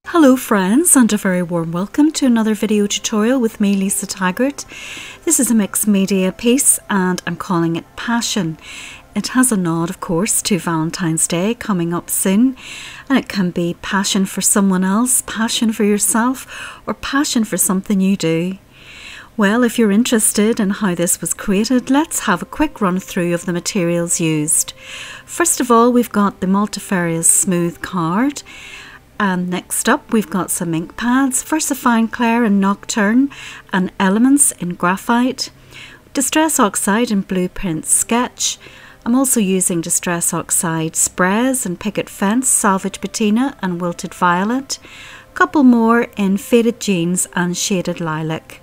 Hello friends, and a very warm welcome to another video tutorial with me, Lisa Taggart. This is a mixed media piece and I'm calling it Passion. It has a nod, of course, to Valentine's Day coming up soon, and it can be passion for someone else, passion for yourself, or passion for something you do. Well, if you're interested in how this was created, let's have a quick run through of the materials used. First of all, we've got the multifarious smooth card. And next up, we've got some ink pads, VersaFine Clair in Nocturne and Elements in Graphite, Distress Oxide and Blueprint Sketch. I'm also using Distress Oxide sprays in Picket Fence, Salvage Patina and Wilted Violet. A couple more in Faded Jeans and Shaded Lilac.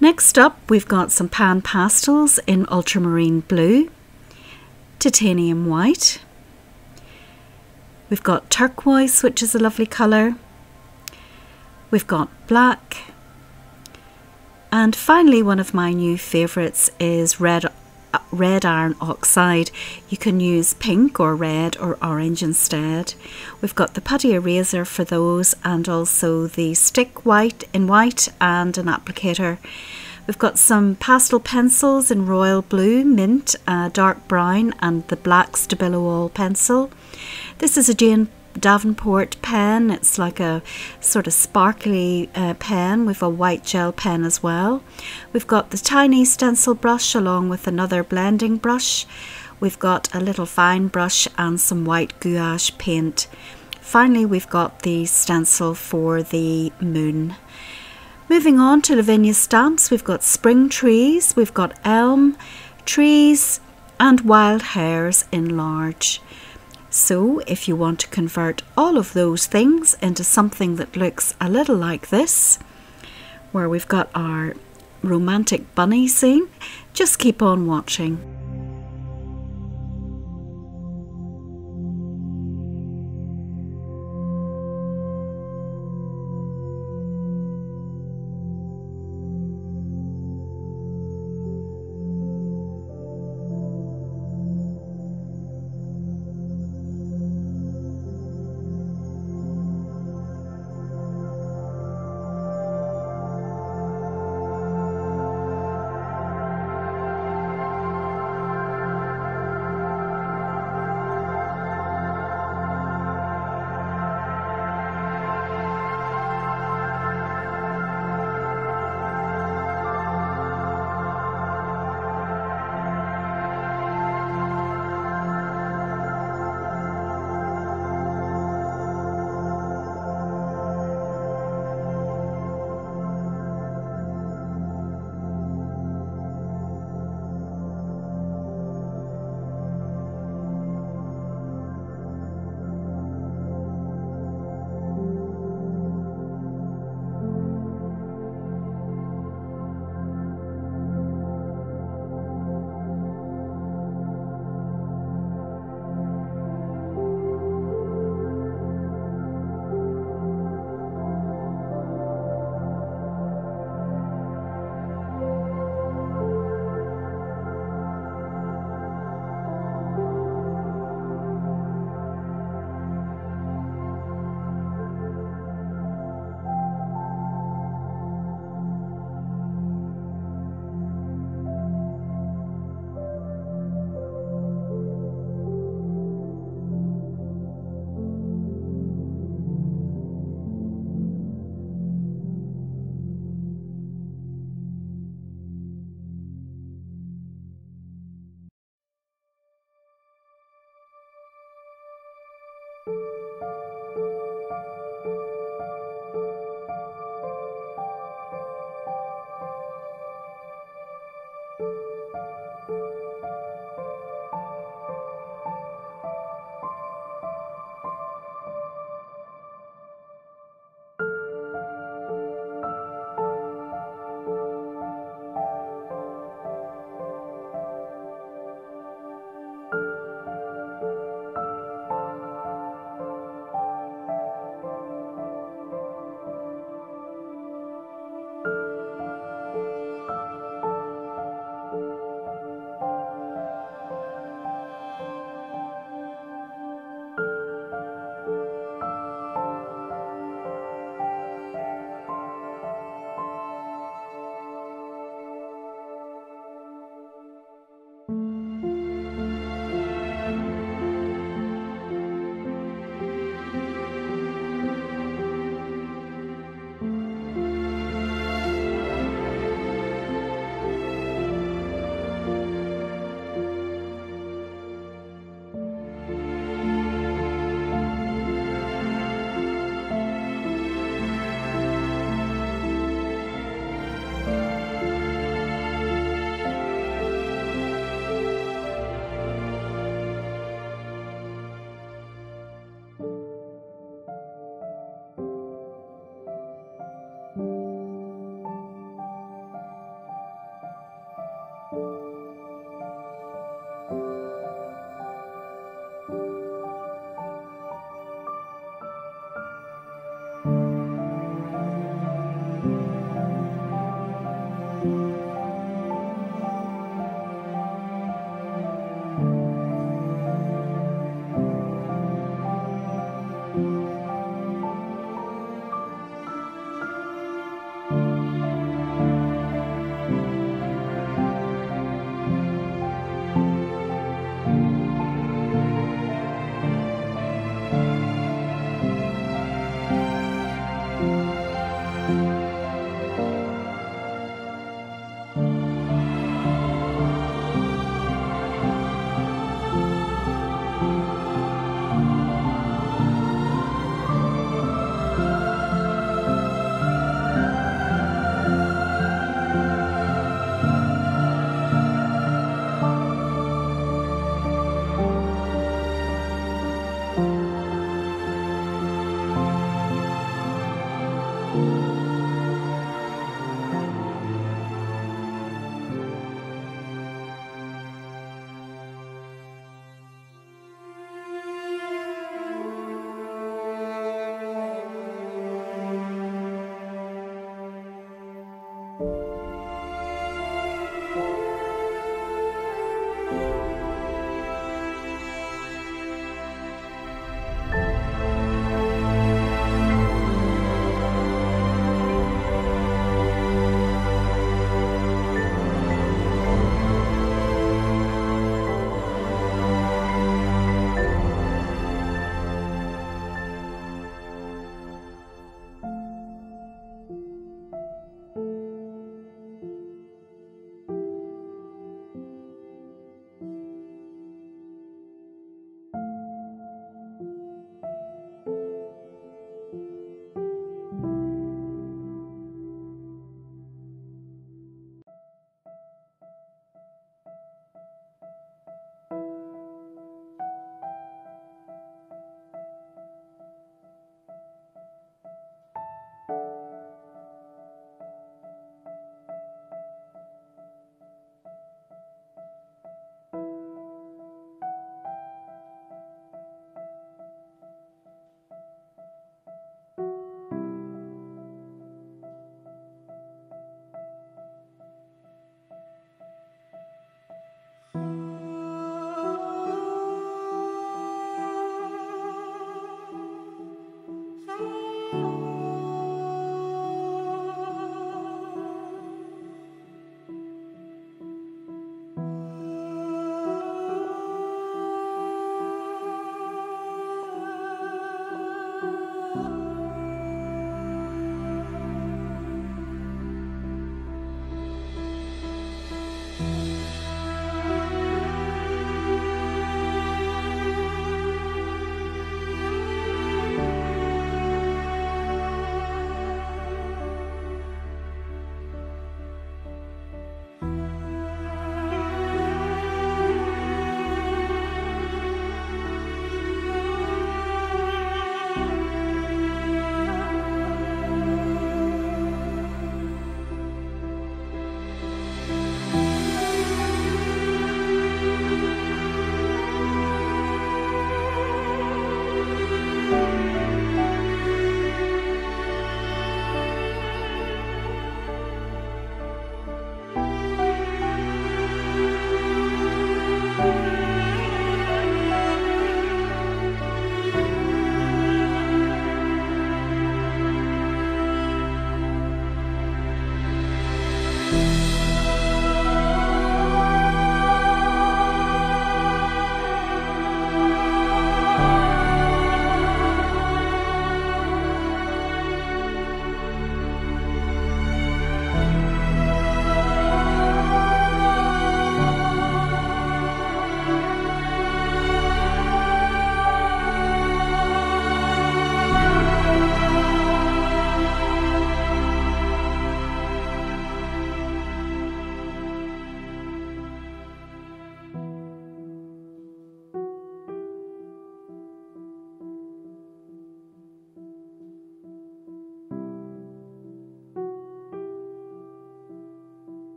Next up, we've got some pan pastels in Ultramarine Blue, Titanium White. We've got turquoise, which is a lovely colour. We've got black. And finally, one of my new favourites is red iron oxide. You can use pink or red or orange instead. We've got the putty eraser for those, and also the stick white and an applicator. We've got some pastel pencils in royal blue, mint, dark brown, and the black Stabilo All pencil. This is a Jane Davenport pen. It's like a sort of sparkly pen with a white gel pen as well. We've got the tiny stencil brush along with another blending brush. We've got a little fine brush and some white gouache paint. Finally, we've got the stencil for the moon. Moving on to Lavinia stamps, we've got spring trees, we've got elm, trees and wild hares in large. So if you want to convert all of those things into something that looks a little like this, where we've got our romantic bunny scene, just keep on watching.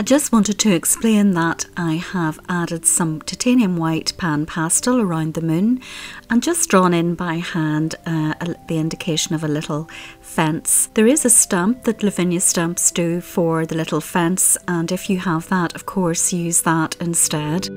I just wanted to explain that I have added some titanium white pan pastel around the moon and just drawn in by hand the indication of a little fence. There is a stamp that Lavinia stamps do for the little fence, and if you have that, of course, use that instead.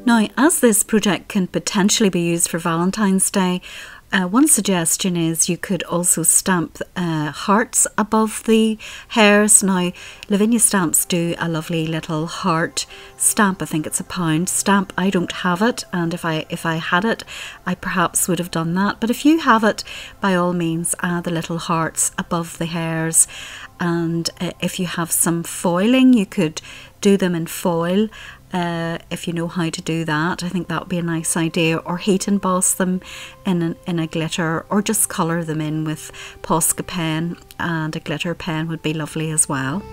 Now, as this project can potentially be used for Valentine's Day, one suggestion is you could also stamp hearts above the hairs. Now, Lavinia stamps do a lovely little heart stamp. I think it's £1 stamp. I don't have it, and if I had it, I perhaps would have done that. But if you have it, by all means, add the little hearts above the hairs. And if you have some foiling, you could do them in foil. If you know how to do that, I think that would be a nice idea. Or heat emboss them in a glitter, or just colour them in with Posca pen, and a glitter pen would be lovely as well.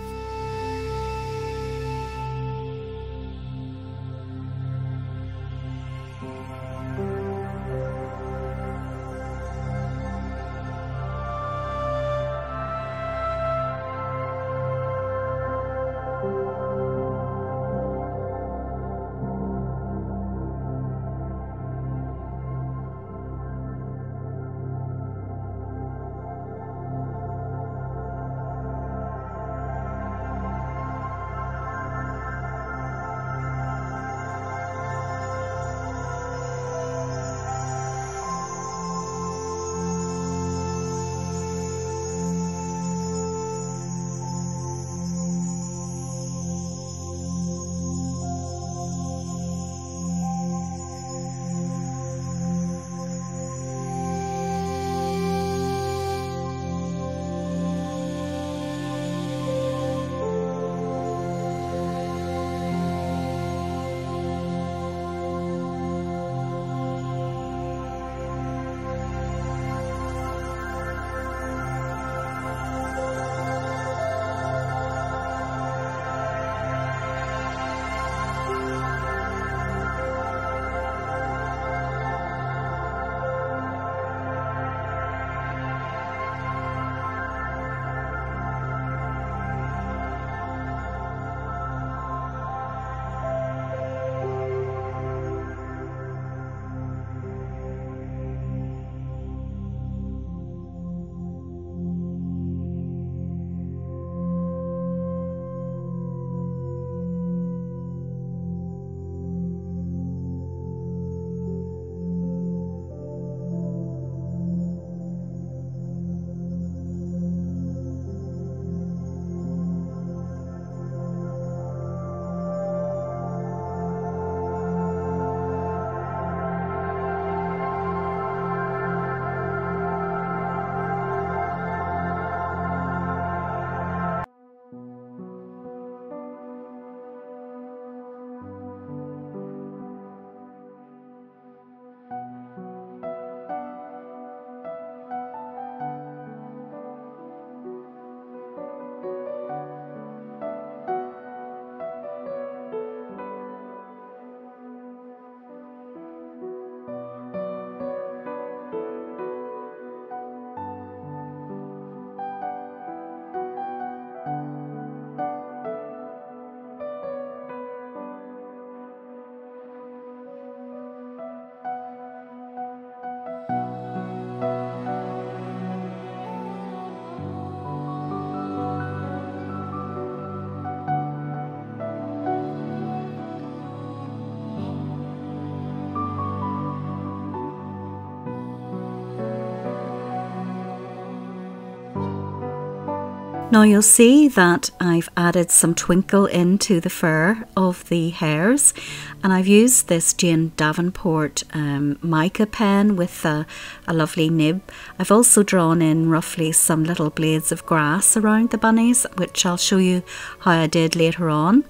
Now you'll see that I've added some twinkle into the fur of the hairs, and I've used this Jane Davenport mica pen with a lovely nib. I've also drawn in roughly some little blades of grass around the bunnies, which I'll show you how I did later on.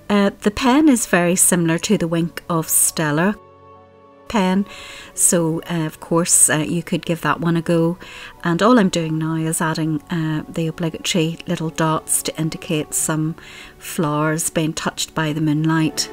The pen is very similar to the Wink of Stella pen, so of course you could give that one a go, and all I'm doing now is adding the obligatory little dots to indicate some flowers being touched by the moonlight.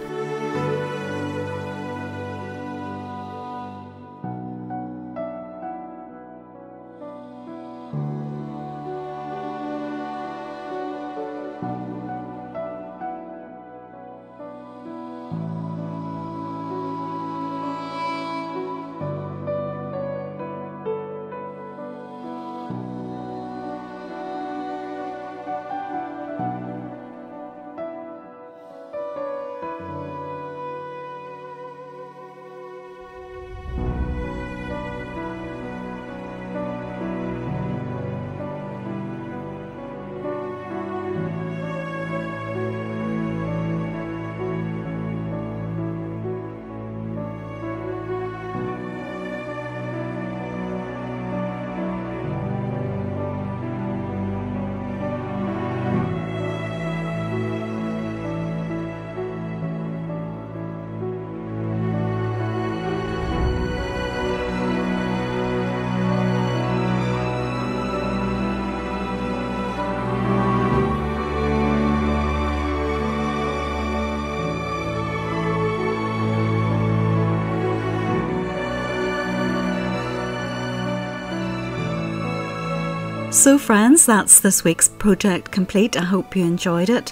So friends, that's this week's project complete. I hope you enjoyed it.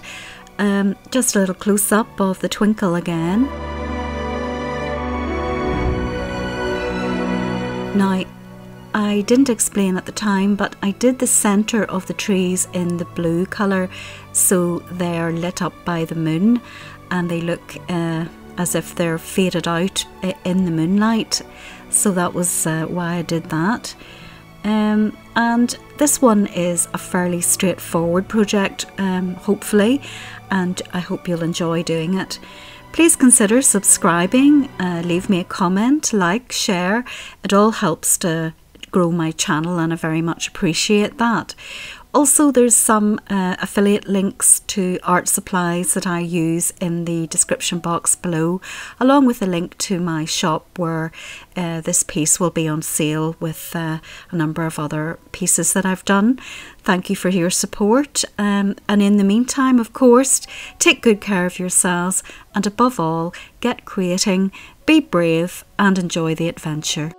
Just a little close-up of the twinkle again. Now, I didn't explain at the time, but I did the centre of the trees in the blue colour, so they're lit up by the moon and they look as if they're faded out in the moonlight. So that was why I did that. And this one is a fairly straightforward project, hopefully, and I hope you'll enjoy doing it. Please consider subscribing, leave me a comment, like, share. It all helps to grow my channel and I very much appreciate that. Also, there's some affiliate links to art supplies that I use in the description box below, along with a link to my shop where this piece will be on sale with a number of other pieces that I've done. Thank you for your support, and in the meantime, of course, take good care of yourselves and above all, get creating, be brave and enjoy the adventure.